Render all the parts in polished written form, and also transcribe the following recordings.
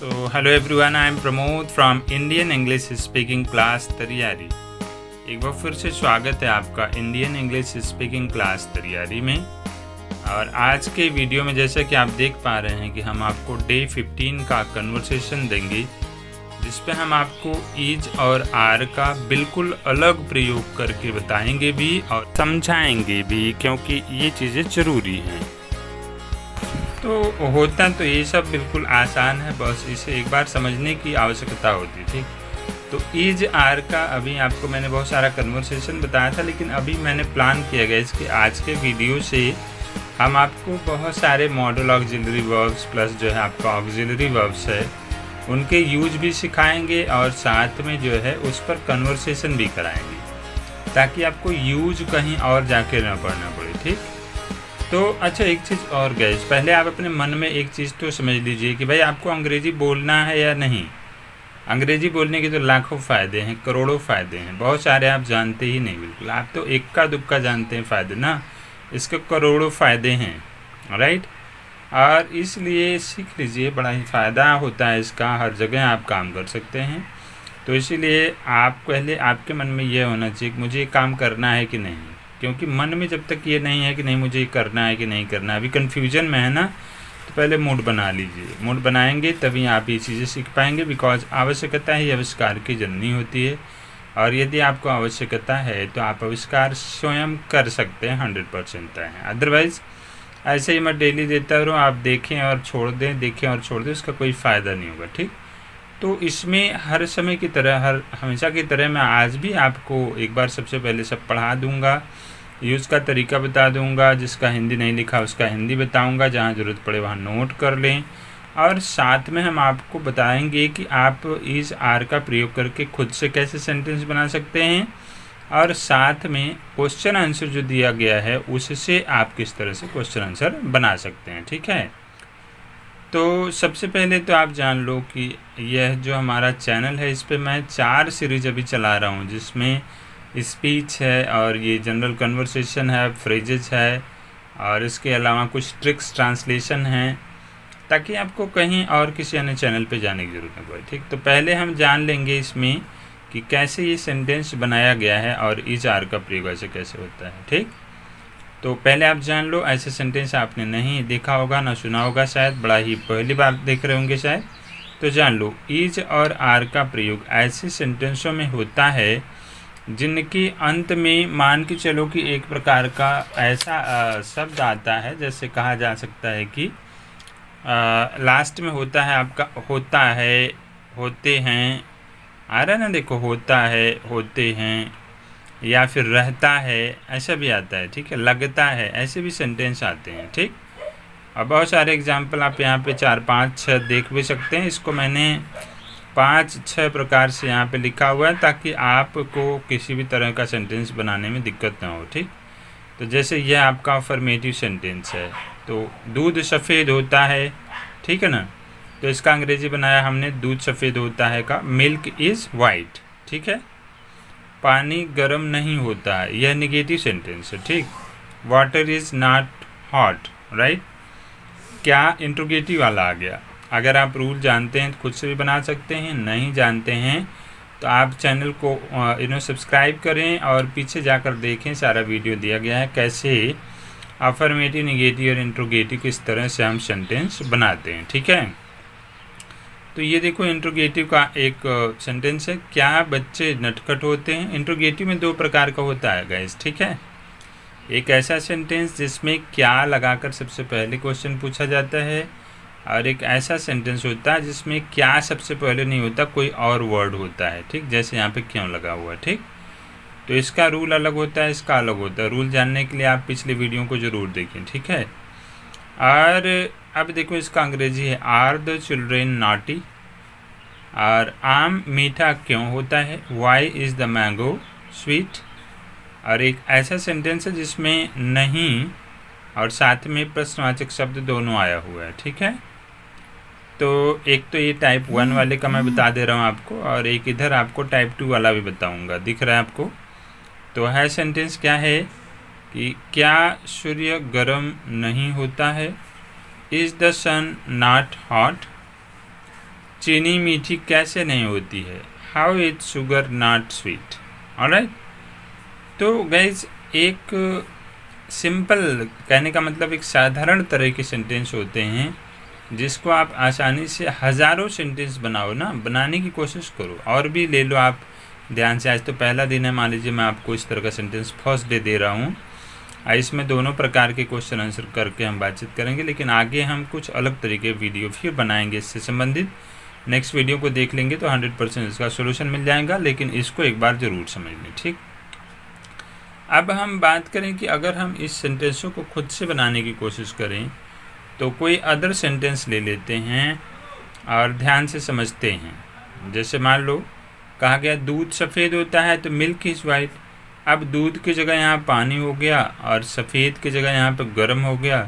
So hello everyone, I am Pramod from Indian English Speaking Class तैयारी। एक बार फिर से स्वागत है आपका इंडियन इंग्लिश स्पीकिंग क्लास तैयारी में। और आज के वीडियो में जैसा कि आप देख पा रहे हैं कि हम आपको डे 15 का कन्वर्सेशन देंगे, जिस पे हम आपको इज और आर का बिल्कुल अलग प्रयोग करके बताएंगे भी और समझाएंगे भी, क्योंकि ये चीज़ें ज़रूरी हैं। तो होता तो ये सब बिल्कुल आसान है, बस इसे एक बार समझने की आवश्यकता होती है। ठीक, तो इज आर का अभी आपको मैंने बहुत सारा कन्वर्सेशन बताया था, लेकिन अभी मैंने प्लान किया गया इसके आज के वीडियो से हम आपको बहुत सारे मॉडल ऑक्सिलरी वर्ब्स प्लस जो है आपका ऑक्सिलरी वर्ब्स है उनके यूज भी सिखाएंगे और साथ में जो है उस पर कन्वर्सेशन भी कराएंगे, ताकि आपको यूज कहीं और जाके ना पढ़ना पड़े। ठीक, तो अच्छा एक चीज़ और गाइस, पहले आप अपने मन में एक चीज़ तो समझ लीजिए कि भाई आपको अंग्रेज़ी बोलना है या नहीं। अंग्रेज़ी बोलने के तो लाखों फ़ायदे हैं, करोड़ों फ़ायदे हैं, बहुत सारे आप जानते ही नहीं, बिल्कुल आप तो इक्का दुक्का जानते हैं फ़ायदे ना, इसके करोड़ों फ़ायदे हैं, राइट। और इसलिए सीख लीजिए, बड़ा ही फ़ायदा होता है इसका, हर जगह आप काम कर सकते हैं। तो इसीलिए आप पहले आपके मन में ये होना चाहिए कि मुझे ये काम करना है कि नहीं, क्योंकि मन में जब तक ये नहीं है कि नहीं मुझे ये करना है कि नहीं करना है, अभी कन्फ्यूजन में है ना, तो पहले मूड बना लीजिए। मूड बनाएंगे तभी आप ये चीज़ें सीख पाएंगे, बिकॉज आवश्यकता ही आविष्कार की जननी होती है। और यदि आपको आवश्यकता है तो आप आविष्कार स्वयं कर सकते हैं, 100% है। अदरवाइज़ ऐसे ही मैं डेली देता रहूँ, आप देखें और छोड़ दें, देखें और छोड़ दें, उसका कोई फ़ायदा नहीं होगा। ठीक, तो इसमें हर समय की तरह, हमेशा की तरह मैं आज भी आपको एक बार सबसे पहले सब पढ़ा दूंगा, यूज़ का तरीका बता दूंगा, जिसका हिंदी नहीं लिखा उसका हिंदी बताऊंगा, जहां ज़रूरत पड़े वहां नोट कर लें। और साथ में हम आपको बताएंगे कि आप इज आर का प्रयोग करके खुद से कैसे सेंटेंस बना सकते हैं, और साथ में क्वेश्चन आंसर जो दिया गया है उससे आप किस तरह से क्वेश्चन आंसर बना सकते हैं। ठीक है, तो सबसे पहले तो आप जान लो कि यह जो हमारा चैनल है, इस पर मैं 4 सीरीज अभी चला रहा हूँ, जिसमें स्पीच है और ये जनरल कन्वर्सेशन है, फ्रेजेस है, और इसके अलावा कुछ ट्रिक्स ट्रांसलेशन हैं, ताकि आपको कहीं और किसी अन्य चैनल पे जाने की ज़रूरत न पड़े। ठीक, तो पहले हम जान लेंगे इसमें कि कैसे ये सेंटेंस बनाया गया है और इज आर का प्रयोग ऐसे कैसे होता है। ठीक, तो पहले आप जान लो, ऐसे सेंटेंस आपने नहीं देखा होगा ना सुना होगा, शायद बड़ा ही पहली बार देख रहे होंगे शायद, तो जान लो इज और आर का प्रयोग ऐसे सेंटेंसों में होता है जिनके अंत में मान के चलो कि एक प्रकार का ऐसा शब्द आता है, जैसे कहा जा सकता है कि लास्ट में होता है आपका होता है, होते हैं, आ रहा है ना, देखो होता है, होते हैं, या फिर रहता है, ऐसा भी आता है। ठीक है, लगता है, ऐसे भी सेंटेंस आते हैं। ठीक, और बहुत सारे एग्जाम्पल आप यहाँ पे 4, 5, 6 देख भी सकते हैं। इसको मैंने 5, 6 प्रकार से यहाँ पे लिखा हुआ है, ताकि आपको किसी भी तरह का सेंटेंस बनाने में दिक्कत ना हो। ठीक, तो जैसे यह आपका अफर्मेटिव सेंटेंस है, तो दूध सफ़ेद होता है, ठीक है ना, तो इसका अंग्रेजी बनाया हमने दूध सफ़ेद होता है का, मिल्क इज़ वाइट। ठीक है, पानी गर्म नहीं होता है, यह निगेटिव सेंटेंस है। ठीक, water is not hot, right, क्या इंट्रोगेटिव वाला आ गया। अगर आप रूल जानते हैं तो खुद से भी बना सकते हैं, नहीं जानते हैं तो आप चैनल को सब्सक्राइब करें और पीछे जाकर देखें, सारा वीडियो दिया गया है कैसे अफर्मेटिव, निगेटिव और इंट्रोगेटिव किस तरह से हम सेंटेंस बनाते हैं। ठीक है, तो ये देखो इंट्रोगेटिव का एक सेंटेंस है, क्या बच्चे नटखट होते हैं। इंट्रोगेटिव में 2 प्रकार का होता है गाइस। ठीक है, एक ऐसा सेंटेंस जिसमें क्या लगाकर सबसे पहले क्वेश्चन पूछा जाता है, और एक ऐसा सेंटेंस होता है जिसमें क्या सबसे पहले नहीं होता, कोई और वर्ड होता है। ठीक, जैसे यहाँ पे क्यों लगा हुआ है। ठीक, तो इसका रूल अलग होता है, इसका अलग होता है। रूल जानने के लिए आप पिछले वीडियो को ज़रूर देखें। ठीक है, और अब देखो इसका अंग्रेजी है, आर द चिल्ड्रेन नॉटी, और आम मीठा क्यों होता है, why is the mango sweet. और एक ऐसा सेंटेंस है जिसमें नहीं और साथ में प्रश्नवाचक शब्द दोनों आया हुआ है। ठीक है, तो एक तो ये टाइप 1 वाले का मैं बता दे रहा हूँ आपको, और एक इधर आपको टाइप 2 वाला भी बताऊँगा, दिख रहा है आपको। तो है सेंटेंस क्या है कि क्या सूर्य गर्म नहीं होता है, is the sun not hot, चीनी मीठी कैसे नहीं होती है? How is sugar not sweet? Alright. तो गाइज एक सिंपल कहने का मतलब एक साधारण तरह के सेंटेंस होते हैं जिसको आप आसानी से हज़ारों सेंटेंस बनाओ ना, बनाने की कोशिश करो। और भी ले लो आप ध्यान से। आज तो पहला दिन है, मान लीजिए मैं आपको इस तरह का सेंटेंस फर्स्ट डे दे रहा हूँ। इसमें दोनों प्रकार के क्वेश्चन आंसर करके हम बातचीत करेंगे, लेकिन आगे हम कुछ अलग तरीके वीडियो फिर बनाएंगे इससे संबंधित। नेक्स्ट वीडियो को देख लेंगे तो 100% इसका सोल्यूशन मिल जाएगा, लेकिन इसको एक बार ज़रूर समझ लें, ठीक। अब हम बात करें कि अगर हम इस सेंटेंसों को खुद से बनाने की कोशिश करें तो कोई अदर सेंटेंस ले लेते हैं और ध्यान से समझते हैं। जैसे मान लो कहा गया दूध सफ़ेद होता है तो मिल्क इज़ वाइट। अब दूध की जगह यहाँ पानी हो गया और सफ़ेद की जगह यहाँ पे गर्म हो गया,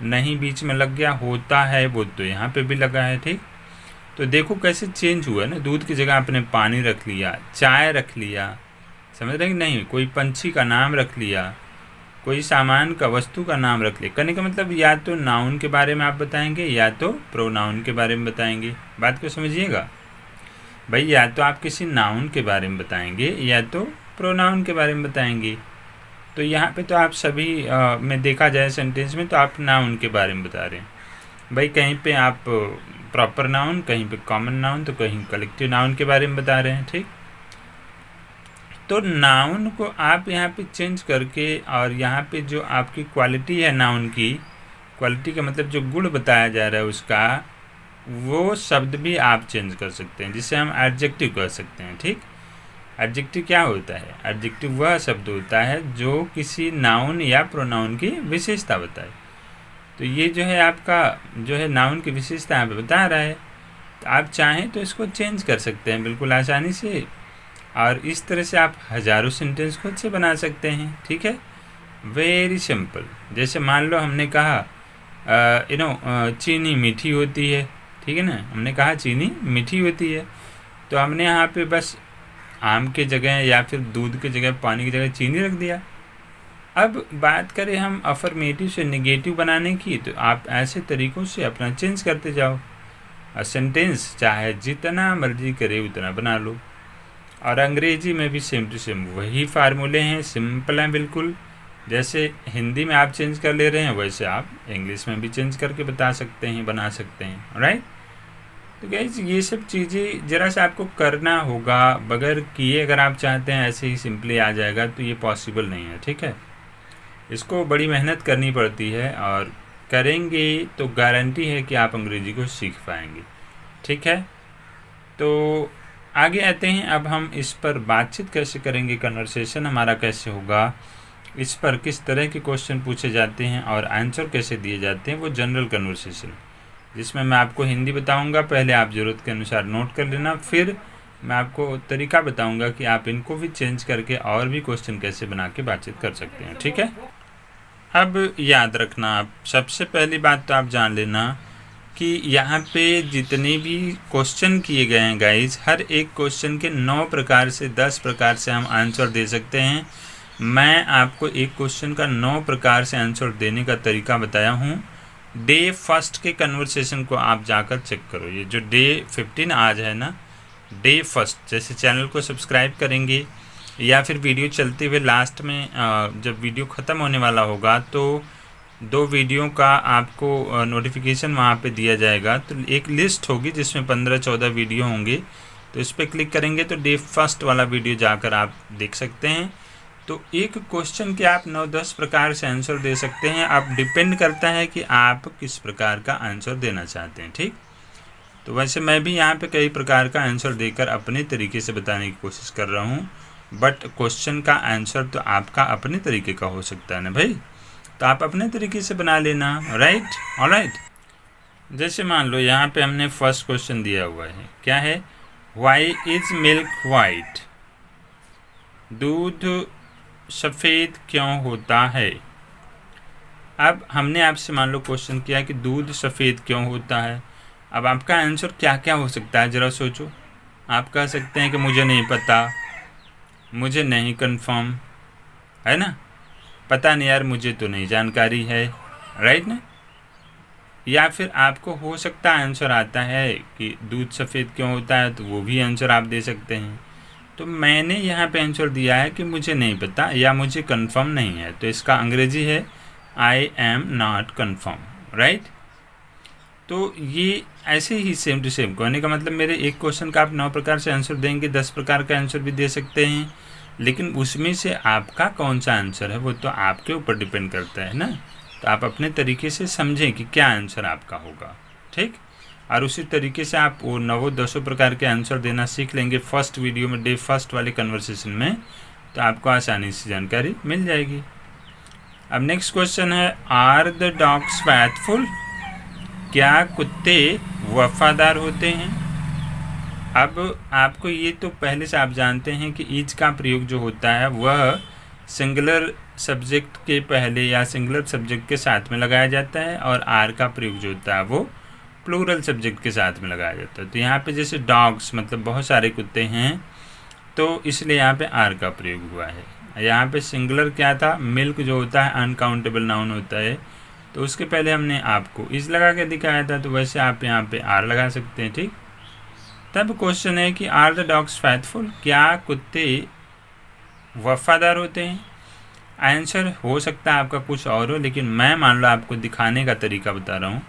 नहीं बीच में लग गया, होता है वो तो यहाँ पे भी लगा है, ठीक। तो देखो कैसे चेंज हुआ ना, दूध की जगह आपने पानी रख लिया, चाय रख लिया, समझ रहे कि नहीं, कोई पंछी का नाम रख लिया, कोई सामान का वस्तु का नाम रख लिया। कहने का मतलब या तो नाउन के बारे में आप बताएंगे या तो प्रोनाउन के बारे में बताएंगे। बात को समझिएगा भाई, या तो आप किसी नाउन के बारे में बताएंगे या तो प्रोनाउन के बारे में बताएंगे। तो यहाँ पे तो आप सभी में देखा जाए सेंटेंस में तो आप नाउन के बारे में बता रहे हैं भाई, कहीं पे आप प्रॉपर नाउन, कहीं पे कॉमन नाउन, तो कहीं कलेक्टिव नाउन के बारे में बता रहे हैं, ठीक। तो नाउन को आप यहाँ पे चेंज करके और यहाँ पे जो आपकी क्वालिटी है नाउन की, क्वालिटी का मतलब जो गुण बताया जा रहा है उसका, वो शब्द भी आप चेंज कर सकते हैं, जिसे हम एडजेक्टिव कह सकते हैं, ठीक। एडजेक्टिव क्या होता है? एडजेक्टिव वह शब्द होता है जो किसी नाउन या प्रोनाउन की विशेषता बताए। तो ये जो है आपका जो है नाउन की विशेषता यहाँ पे बता रहा है, तो आप चाहें तो इसको चेंज कर सकते हैं बिल्कुल आसानी से, और इस तरह से आप हज़ारों सेंटेंस खुद से बना सकते हैं, ठीक है। Very simple. जैसे मान लो हमने कहा चीनी मीठी होती है, ठीक है ना, हमने कहा चीनी मीठी होती है, तो हमने यहाँ पे बस आम के जगह या फिर दूध के जगह पानी की जगह चीनी रख दिया। अब बात करें हम अफर्मेटिव से नेगेटिव बनाने की, तो आप ऐसे तरीक़ों से अपना चेंज करते जाओ और सेंटेंस चाहे जितना मर्जी करे उतना बना लो। और अंग्रेजी में भी सेम टू सेम वही फार्मूले हैं, सिंपल हैं बिल्कुल। जैसे हिंदी में आप चेंज कर ले रहे हैं वैसे आप इंग्लिश में भी चेंज करके बता सकते हैं, बना सकते हैं, राइट। तो गाइस ये सब चीज़ें ज़रा सा आपको करना होगा, बगैर किए अगर आप चाहते हैं ऐसे ही सिंपली आ जाएगा तो ये पॉसिबल नहीं है, ठीक है। इसको बड़ी मेहनत करनी पड़ती है और करेंगे तो गारंटी है कि आप अंग्रेज़ी को सीख पाएंगे, ठीक है। तो आगे आते हैं, अब हम इस पर बातचीत कैसे करेंगे, कन्वर्सेशन हमारा कैसे होगा, इस पर किस तरह के क्वेश्चन पूछे जाते हैं और आंसर कैसे दिए जाते हैं, वो जनरल कन्वर्सेशन, जिसमें मैं आपको हिंदी बताऊंगा, पहले आप ज़रूरत के अनुसार नोट कर लेना, फिर मैं आपको तरीका बताऊंगा कि आप इनको भी चेंज करके और भी क्वेश्चन कैसे बना के बातचीत कर सकते हैं, ठीक है। अब याद रखना, आप सबसे पहली बात तो आप जान लेना कि यहाँ पे जितने भी क्वेश्चन किए गए हैं गाइज, हर एक क्वेश्चन के 9 प्रकार से 10 प्रकार से हम आंसर दे सकते हैं। मैं आपको एक क्वेश्चन का 9 प्रकार से आंसर देने का तरीका बताया हूँ। डे फर्स्ट के कन्वर्सेशन को आप जाकर चेक करो। ये जो डे 15 आज है ना, डे फर्स्ट, जैसे चैनल को सब्सक्राइब करेंगे या फिर वीडियो चलते हुए लास्ट में जब वीडियो ख़त्म होने वाला होगा तो 2 वीडियो का आपको नोटिफिकेशन वहाँ पे दिया जाएगा। तो एक लिस्ट होगी जिसमें 15-14 वीडियो होंगे, तो इस पर क्लिक करेंगे तो डे फर्स्ट वाला वीडियो जाकर आप देख सकते हैं। तो एक क्वेश्चन के आप 9-10 प्रकार से आंसर दे सकते हैं। अब डिपेंड करता है कि आप किस प्रकार का आंसर देना चाहते हैं, ठीक। तो वैसे मैं भी यहाँ पे कई प्रकार का आंसर देकर अपने तरीके से बताने की कोशिश कर रहा हूँ, बट क्वेश्चन का आंसर तो आपका अपने तरीके का हो सकता है ना भाई, तो आप अपने तरीके से बना लेना, राइट, ऑलराइट। जैसे मान लो यहाँ पे हमने फर्स्ट क्वेश्चन दिया हुआ है, क्या है, व्हाई इज मिल्क वाइट, दूध सफ़ेद क्यों होता है। अब हमने आपसे मान लो क्वेश्चन किया कि दूध सफ़ेद क्यों होता है। अब आपका आंसर क्या क्या हो सकता है, ज़रा सोचो। आप कह सकते हैं कि मुझे नहीं पता, मुझे नहीं कंफर्म, है ना, पता नहीं यार, मुझे तो नहीं जानकारी है, राइट ना। या फिर आपको हो सकता है आंसर आता है कि दूध सफ़ेद क्यों होता है, तो वो भी आंसर आप दे सकते हैं। तो मैंने यहाँ पे आंसर दिया है कि मुझे नहीं पता या मुझे कंफर्म नहीं है, तो इसका अंग्रेजी है I am not confirm, right. तो ये ऐसे ही सेम टू सेम कहने का मतलब मेरे एक क्वेश्चन का आप 9 प्रकार से आंसर देंगे, 10 प्रकार का आंसर भी दे सकते हैं, लेकिन उसमें से आपका कौन सा आंसर है वो तो आपके ऊपर डिपेंड करता है ना। तो आप अपने तरीके से समझें कि क्या आंसर आपका होगा, ठीक। और उसी तरीके से आप वो 9-10 प्रकार के आंसर देना सीख लेंगे फर्स्ट वीडियो में, डे फर्स्ट वाले कन्वर्सेशन में, तो आपको आसानी से जानकारी मिल जाएगी। अब नेक्स्ट क्वेश्चन है, आर द डॉग्स फैथफुल? क्या कुत्ते वफादार होते हैं? अब आपको ये तो पहले से आप जानते हैं कि ईच का प्रयोग जो होता है वह सिंगुलर सब्जेक्ट के पहले या सिंगुलर सब्जेक्ट के साथ में लगाया जाता है, और आर का प्रयोग जो होता है वो प्लूरल सब्जेक्ट के साथ में लगाया जाता है। तो यहाँ पे जैसे डॉग्स मतलब बहुत सारे कुत्ते हैं, तो इसलिए यहाँ पे आर का प्रयोग हुआ है। यहाँ पे सिंगुलर क्या था, मिल्क जो होता है अनकाउंटेबल नाउन होता है, तो उसके पहले हमने आपको इस लगा के दिखाया था, तो वैसे आप यहाँ पे आर लगा सकते हैं, ठीक। तब क्वेश्चन है कि आर द डॉग्स फैथफुल? क्या कुत्ते वफादार होते हैं? आंसर हो सकता है आपका कुछ और हो, लेकिन मैं मान लो आपको दिखाने का तरीका बता रहा हूँ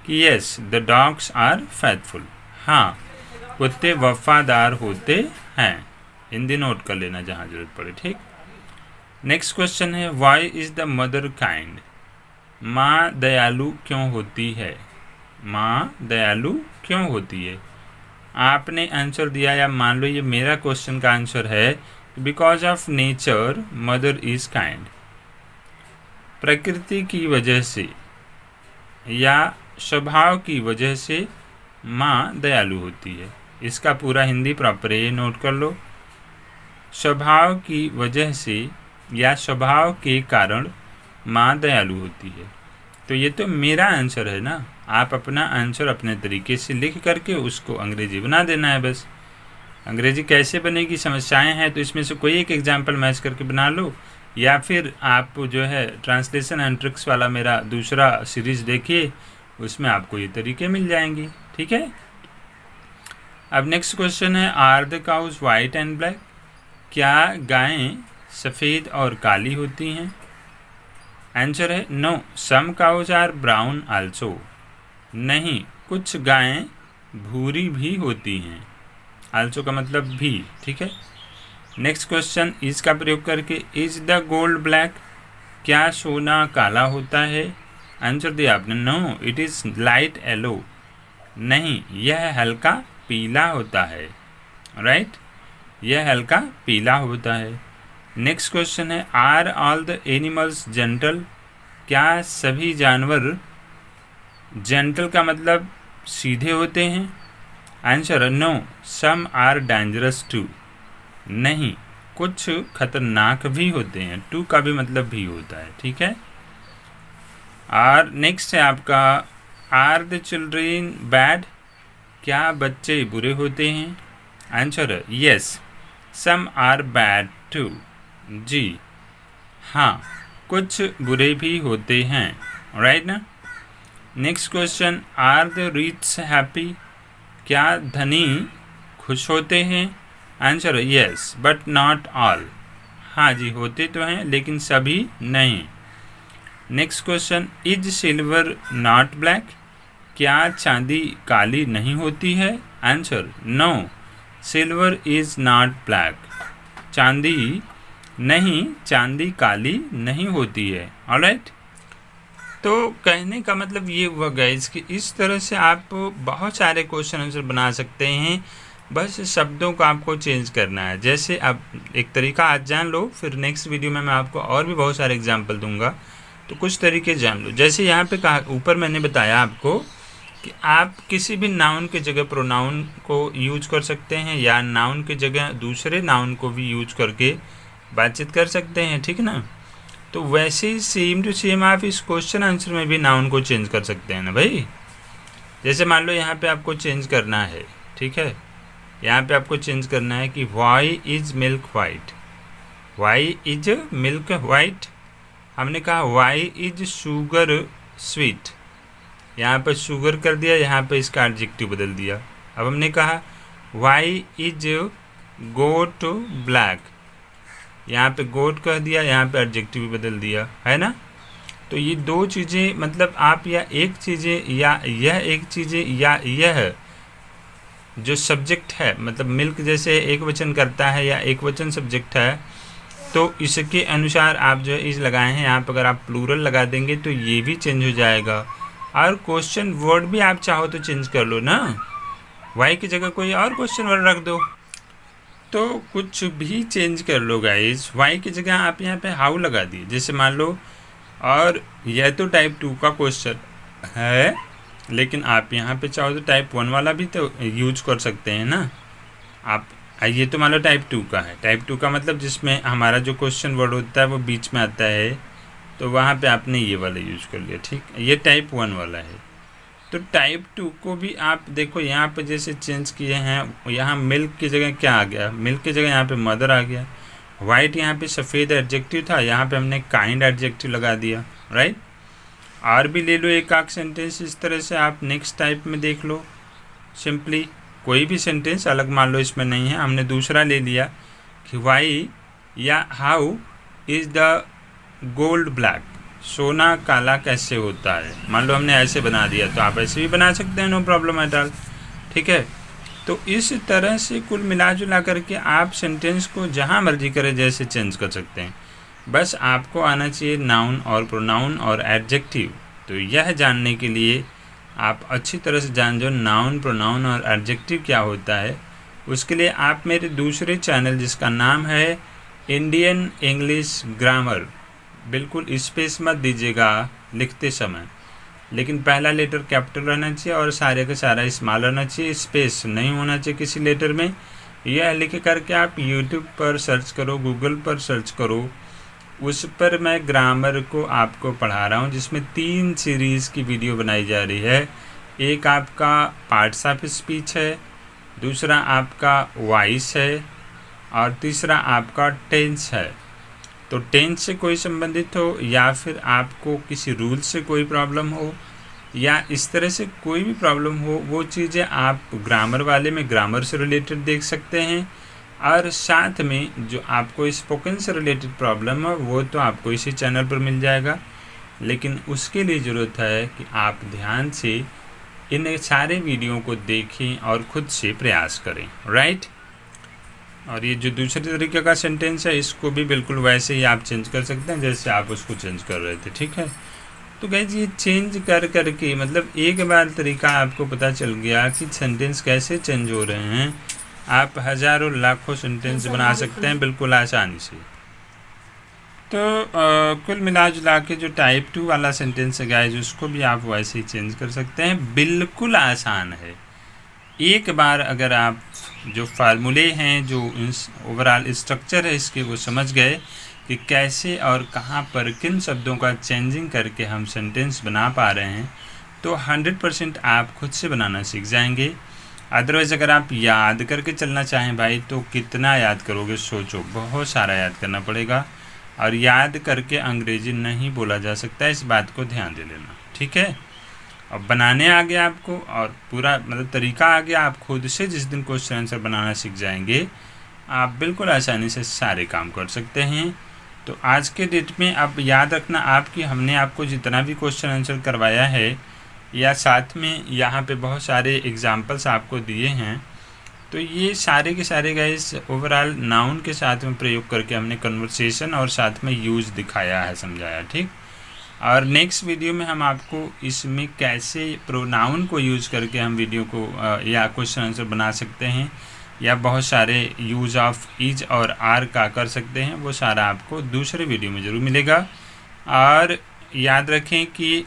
कि yes the dogs are faithful. हाँ, कुत्ते वफादार होते हैं। हिंदी नोट कर लेना जहाँ जरूरत पड़े, ठीक। नेक्स्ट क्वेश्चन है, why is the mother kind? माँ दयालु क्यों होती है? माँ दयालु क्यों होती है? आपने आंसर दिया, या मान लो ये मेरा क्वेश्चन का आंसर है, because of nature mother is kind. प्रकृति की वजह से या स्वभाव की वजह से माँ दयालु होती है। इसका पूरा हिंदी प्रॉपर है, ये नोट कर लो। स्वभाव की वजह से या स्वभाव के कारण माँ दयालु होती है। तो ये तो मेरा आंसर है ना, आप अपना आंसर अपने तरीके से लिख करके उसको अंग्रेजी बना देना है बस। अंग्रेजी कैसे बनेगी, समस्याएं हैं तो इसमें से कोई एक एग्जाम्पल मैच करके बना लो, या फिर आप जो है ट्रांसलेशन एंड ट्रिक्स वाला मेरा दूसरा सीरीज़ देखिए, उसमें आपको ये तरीके मिल जाएंगे, ठीक है। अब नेक्स्ट क्वेश्चन है, are the cows white and black? क्या गायें सफ़ेद और काली होती हैं? आंसर है no, some cows are brown also. नहीं, कुछ गायें भूरी भी होती हैं। आल्सो का मतलब भी, ठीक है। नेक्स्ट क्वेश्चन, इज का प्रयोग करके, इज द गोल्ड ब्लैक? क्या सोना काला होता है? आंसर दिया आपने, no it is light yellow. नहीं, यह हल्का पीला होता है, राइट, यह हल्का पीला होता है। नेक्स्ट क्वेश्चन है, are all the animals gentle? क्या सभी जानवर, जेंटल का मतलब सीधे होते हैं? Answer no, some are dangerous too. नहीं, कुछ खतरनाक भी होते हैं, टू का भी मतलब भी होता है, ठीक है। और नेक्स्ट है आपका, आर द चिल्ड्रेन बैड? क्या बच्चे बुरे होते हैं? Answer yes, some are bad too. जी हाँ, कुछ बुरे भी होते हैं, राइट ना। Next question, are the rich happy? क्या धनी खुश होते हैं? Answer yes, but not all. हाँ जी, होते तो हैं लेकिन सभी नहीं। Next question, is silver not black? क्या चांदी काली नहीं होती है? Answer no, silver is not black. चांदी नहीं, चांदी काली नहीं होती है, ऑलराइट। तो कहने का मतलब ये हुआ गाइस कि इस तरह से आप बहुत सारे क्वेश्चन आंसर बना सकते हैं, बस शब्दों को आपको चेंज करना है। जैसे अब एक तरीका आज जान लो, फिर नेक्स्ट वीडियो में मैं आपको और भी बहुत सारे एग्जाम्पल दूंगा, तो कुछ तरीके जान लो। जैसे यहाँ पे कहा, ऊपर मैंने बताया आपको कि आप किसी भी नाउन के जगह प्रोनाउन को यूज कर सकते हैं, या नाउन के जगह दूसरे नाउन को भी यूज करके बातचीत कर सकते हैं, ठीक ना। तो वैसे ही सेम टू सेम आप इस क्वेश्चन आंसर में भी नाउन को चेंज कर सकते हैं ना भाई। जैसे मान लो यहाँ पे आपको चेंज करना है, ठीक है, यहाँ पे आपको चेंज करना है कि why is milk white? Why is milk white? हमने कहा वाई इज शुगर स्वीट? यहाँ पर शुगर कर दिया, यहाँ पे इसका एडजेक्टिव बदल दिया। अब हमने कहा वाई इज गोट ब्लैक, यहाँ पे गोट कह दिया, यहाँ पे एडजेक्टिव बदल दिया, है ना। तो ये दो चीज़ें, मतलब आप या एक चीज़ें या यह एक चीज़ें या यह जो सब्जेक्ट है, मतलब मिल्क जैसे एक वचन करता है या एक वचन सब्जेक्ट है, तो इसके अनुसार आप जो इस लगाए हैं यहाँ पर, अगर आप प्लूरल लगा देंगे तो ये भी चेंज हो जाएगा। और क्वेश्चन वर्ड भी आप चाहो तो चेंज कर लो ना, वाई की जगह कोई और क्वेश्चन वर्ड रख दो, तो कुछ भी चेंज कर लो गाइस। वाई की जगह आप यहाँ पे हाउ लगा दिए, जैसे मान लो, और यह तो टाइप 2 का क्वेश्चन है, लेकिन आप यहाँ पे चाहो तो टाइप 1 वाला भी तो यूज कर सकते हैं ना आप। ये तो मान लो टाइप 2 का है, टाइप 2 का मतलब जिसमें हमारा जो क्वेश्चन वर्ड होता है वो बीच में आता है, तो वहाँ पे आपने ये वाला यूज कर लिया, ठीक। ये टाइप 1 वाला है। तो टाइप 2 को भी आप देखो यहाँ पे जैसे चेंज किए हैं, यहाँ मिल्क की जगह क्या आ गया, मिल्क की जगह यहाँ पे मदर आ गया। वाइट यहाँ पे सफ़ेद एडजेक्टिव था, यहाँ पे हमने काइंड एडजेक्टिव लगा दिया, राइट। और भी ले लो एक आध सेंटेंस इस तरह से, आप नेक्स्ट टाइप में देख लो। सिंपली कोई भी सेंटेंस अलग मान लो इसमें नहीं है, हमने दूसरा ले लिया कि वाई या how is the gold black, सोना काला कैसे होता है। मान लो हमने ऐसे बना दिया, तो आप ऐसे भी बना सकते हैं, नो प्रॉब्लम एट ऑल, ठीक है। तो इस तरह से कुल मिला जुला करके आप सेंटेंस को जहाँ मर्जी करें जैसे चेंज कर सकते हैं। बस आपको आना चाहिए नाउन और प्रोनाउन और एडजेक्टिव। तो यह जानने के लिए आप अच्छी तरह से जान जो नाउन, प्रोनाउन और एडजेक्टिव क्या होता है, उसके लिए आप मेरे दूसरे चैनल जिसका नाम है इंडियन इंग्लिश ग्रामर, बिल्कुल स्पेस मत दीजिएगा लिखते समय, लेकिन पहला लेटर कैपिटल रहना चाहिए और सारे का सारा स्मॉल रहना चाहिए, स्पेस नहीं होना चाहिए किसी लेटर में। यह लिख करके आप यूट्यूब पर सर्च करो, गूगल पर सर्च करो, उस पर मैं ग्रामर को आपको पढ़ा रहा हूँ, जिसमें 3 सीरीज़ की वीडियो बनाई जा रही है। एक आपका पार्ट्स ऑफ स्पीच है, दूसरा आपका वॉइस है, और तीसरा आपका टेंस है। तो टेंस से कोई संबंधित हो, या फिर आपको किसी रूल से कोई प्रॉब्लम हो, या इस तरह से कोई भी प्रॉब्लम हो, वो चीज़ें आप ग्रामर वाले में ग्रामर से रिलेटेड देख सकते हैं। और साथ में जो आपको स्पोकन से रिलेटेड प्रॉब्लम है वो तो आपको इसी चैनल पर मिल जाएगा, लेकिन उसके लिए ज़रूरत है कि आप ध्यान से इन सारे वीडियो को देखें और ख़ुद से प्रयास करें, राइट। और ये जो दूसरे तरीके का सेंटेंस है, इसको भी बिल्कुल वैसे ही आप चेंज कर सकते हैं जैसे आप उसको चेंज कर रहे थे, ठीक है। तो गाइस ये चेंज कर करके मतलब एक बार तरीका आपको पता चल गया कि सेंटेंस कैसे चेंज हो रहे हैं, आप हज़ारों लाखों सेंटेंस बना सकते हैं बिल्कुल आसानी से। तो कुल मिला जुला के जो टाइप 2 वाला सेंटेंस है गाइस, उसको भी आप वैसे ही चेंज कर सकते हैं, बिल्कुल आसान है। एक बार अगर आप जो फार्मूले हैं, जो ओवरऑल स्ट्रक्चर है इसके, वो समझ गए कि कैसे और कहाँ पर किन शब्दों का चेंजिंग करके हम सेंटेंस बना पा रहे हैं, तो 100% आप खुद से बनाना सीख जाएंगे। अदरवाइज़ अगर आप याद करके चलना चाहें भाई, तो कितना याद करोगे, सोचो, बहुत सारा याद करना पड़ेगा। और याद करके अंग्रेजी नहीं बोला जा सकता, इस बात को ध्यान दे लेना, ठीक है। अब बनाने आ गया आपको, और पूरा मतलब तरीका आ गया, आप खुद से जिस दिन क्वेश्चन आंसर बनाना सीख जाएंगे, आप बिल्कुल आसानी से सारे काम कर सकते हैं। तो आज के डेट में आप याद रखना, आपकी हमने आपको जितना भी क्वेश्चन आंसर करवाया है, या साथ में यहाँ पे बहुत सारे एग्जाम्पल्स आपको दिए हैं, तो ये सारे के सारे गाइस ओवरऑल नाउन के साथ में प्रयोग करके हमने कन्वर्सेशन और साथ में यूज़ दिखाया है, समझाया, ठीक। और नेक्स्ट वीडियो में हम आपको इसमें कैसे प्रोनाउन को यूज़ करके हम वीडियो को या क्वेश्चन आंसर बना सकते हैं, या बहुत सारे यूज़ ऑफ इज और आर का कर सकते हैं, वो सारा आपको दूसरे वीडियो में ज़रूर मिलेगा। और याद रखें कि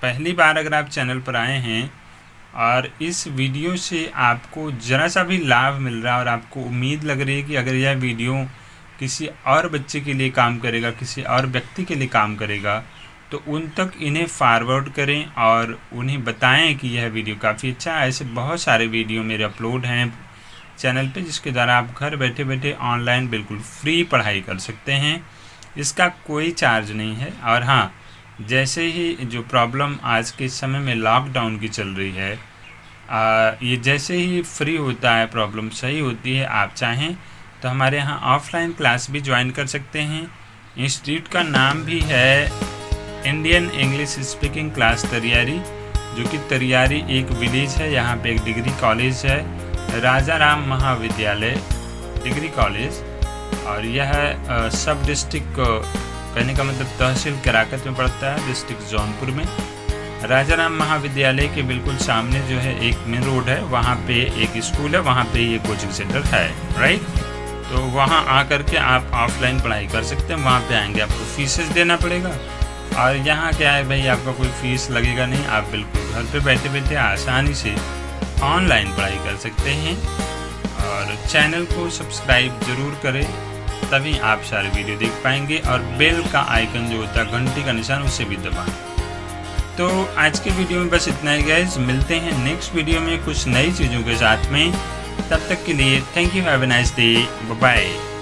पहली बार अगर आप चैनल पर आए हैं और इस वीडियो से आपको ज़रा सा भी लाभ मिल रहा है और आपको उम्मीद लग रही है कि अगर यह वीडियो किसी और बच्चे के लिए काम करेगा, किसी और व्यक्ति के लिए काम करेगा, तो उन तक इन्हें फॉरवर्ड करें और उन्हें बताएं कि यह वीडियो काफ़ी अच्छा है। ऐसे बहुत सारे वीडियो मेरे अपलोड हैं चैनल पे, जिसके द्वारा आप घर बैठे बैठे ऑनलाइन बिल्कुल फ्री पढ़ाई कर सकते हैं, इसका कोई चार्ज नहीं है। और हाँ, जैसे ही जो प्रॉब्लम आज के समय में लॉकडाउन की चल रही है, ये जैसे ही फ्री होता है, प्रॉब्लम सही होती है, आप चाहें तो हमारे यहाँ ऑफलाइन क्लास भी ज्वाइन कर सकते हैं। इंस्टीट्यूट का नाम भी है Indian English speaking class Tariyari, जो कि तरियारी एक विलेज है। यहाँ पे एक डिग्री कॉलेज है, राजा राम महाविद्यालय डिग्री कॉलेज, और यह सब डिस्ट्रिक्ट, कहने का मतलब तहसील कराकत में पड़ता है, डिस्ट्रिक्ट जौनपुर में। राजा राम महाविद्यालय के बिल्कुल सामने जो है एक मेन रोड है, वहाँ पे एक स्कूल है, वहाँ पे ये कोचिंग सेंटर है, राइट। तो वहाँ आकर के आप ऑफलाइन पढ़ाई कर सकते हैं। वहाँ पे आएंगे आपको फीसेस देना पड़ेगा, और यहाँ क्या है भाई, आपका कोई फीस लगेगा नहीं। आप बिल्कुल घर पे बैठे बैठे आसानी से ऑनलाइन पढ़ाई कर सकते हैं। और चैनल को सब्सक्राइब ज़रूर करें, तभी आप सारे वीडियो देख पाएंगे। और बेल का आइकन जो होता है, घंटी का निशान, उसे भी दबाएं। तो आज के वीडियो में बस इतना ही गाइस। मिलते हैं नेक्स्ट वीडियो में कुछ नई चीज़ों के साथ में। तब तक के लिए thank you, have a nice day, bye bye.